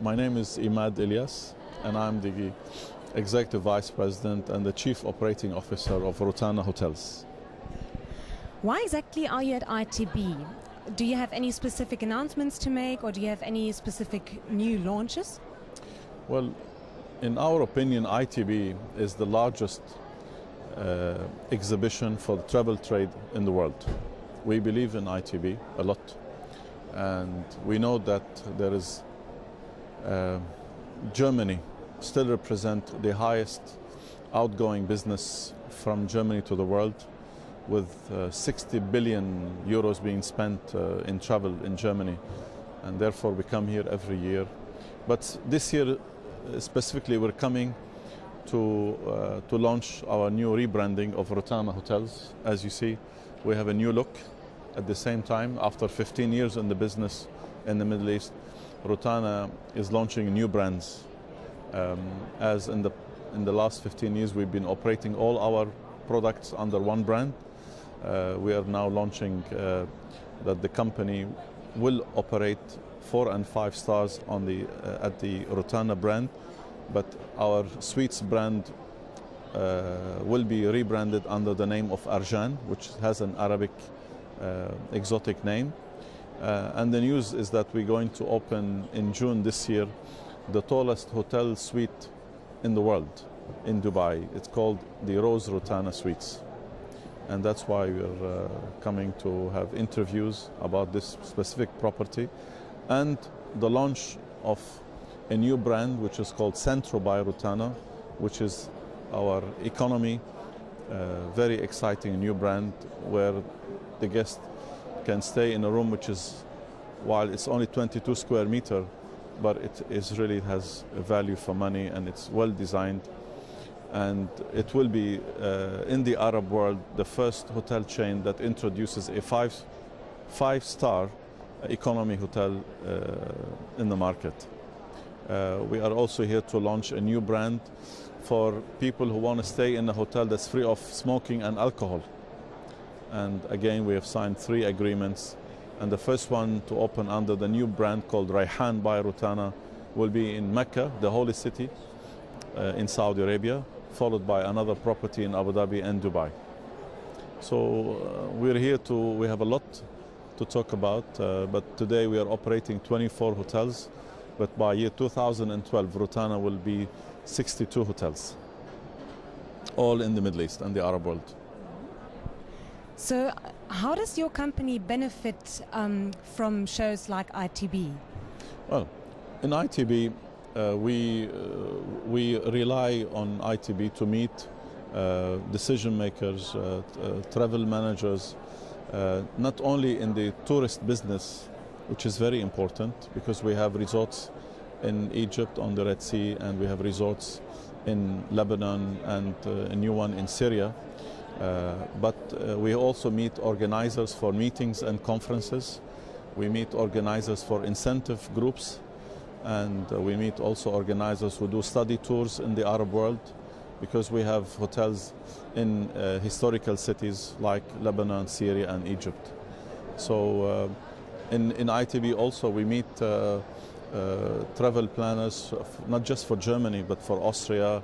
My name is Imad Elias, and I'm the Executive Vice President and the Chief Operating Officer of Rotana Hotels. Why exactly are you at ITB? Do you have any specific announcements to make, or do you have any specific new launches? Well, in our opinion, ITB is the largest exhibition for the travel trade in the world. We believe in ITB a lot, and we know that there is Germany still represent the highest outgoing business from Germany to the world, with 60 billion euros being spent in travel in Germany, and therefore we come here every year. But this year specifically we're coming to launch our new rebranding of Rotana Hotels. As you see, we have a new look. At the same time, after 15 years in the business in the Middle East, Rotana is launching new brands. As in the last 15 years, we've been operating all our products under one brand. We are now launching that the company will operate 4 and 5 stars on at the Rotana brand, but our suites brand will be rebranded under the name of Arjan, which has an Arabic exotic name. And the news is that we're going to open in June this year the tallest hotel suite in the world in Dubai. It's called the Rose Rotana Suites. And that's why we're coming to have interviews about this specific property, and the launch of a new brand which is called Centro by Rotana, which is our economy, very exciting new brand where the guest can stay in a room which is, while it's only 22 square meter, but it really has a value for money, and it's well designed. And it will be, in the Arab world, the first hotel chain that introduces a five-star economy hotel in the market. We are also here to launch a new brand for people who want to stay in a hotel that's free of smoking and alcohol. And again, we have signed 3 agreements. And the first one to open under the new brand called Rayhan by Rotana will be in Mecca, the holy city, in Saudi Arabia, followed by another property in Abu Dhabi and Dubai. So we're here we have a lot to talk about, but today we are operating 24 hotels, but by year 2012, Rotana will be 62 hotels, all in the Middle East and the Arab world. So how does your company benefit from shows like ITB? Well, in ITB, we rely on ITB to meet decision makers, travel managers, not only in the tourist business, which is very important because we have resorts in Egypt on the Red Sea, and we have resorts in Lebanon and a new one in Syria. But we also meet organizers for meetings and conferences. We meet organizers for incentive groups, and we meet also organizers who do study tours in the Arab world, because we have hotels in historical cities like Lebanon, Syria, and Egypt. So in ITB also we meet travel planners, not just for Germany, but for Austria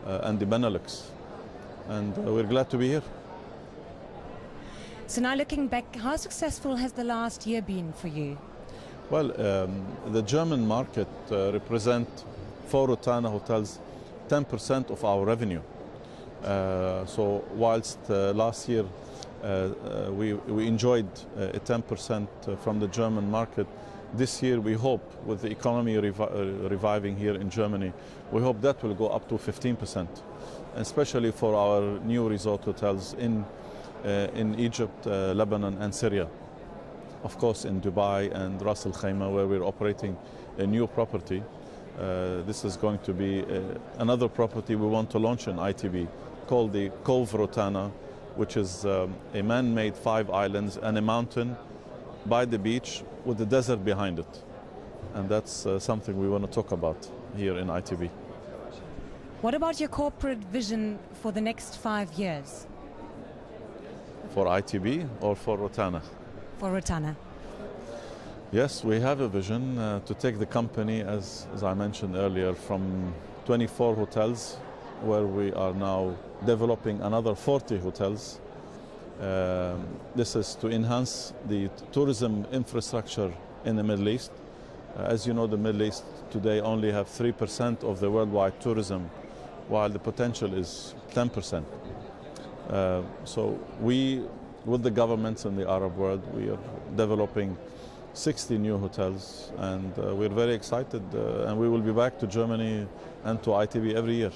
and the Benelux. And we're glad to be here. So now looking back, how successful has the last year been for you? Well, the German market represent for Rotana Hotels 10% of our revenue. So whilst last year we enjoyed a 10% from the German market, this year we hope, with the economy reviving here in Germany, we hope that will go up to 15%, especially for our new resort hotels in Egypt, Lebanon, and Syria. Of course, in Dubai and Ras Al Khaimah, where we're operating a new property. This is going to be another property we want to launch in ITB, called the Cove Rotana, which is a man-made 5 islands and a mountain by the beach with the desert behind it. And that's something we want to talk about here in ITB. What about your corporate vision for the next 5 years? For ITB or for Rotana? For Rotana. Yes, we have a vision to take the company, as I mentioned earlier, from 24 hotels, where we are now developing another 40 hotels. This is to enhance the tourism infrastructure in the Middle East. As you know, the Middle East today only have 3% of the worldwide tourism, while the potential is 10%. So we, with the governments in the Arab world, we are developing 60 new hotels, and we're very excited, and we will be back to Germany and to ITB every year.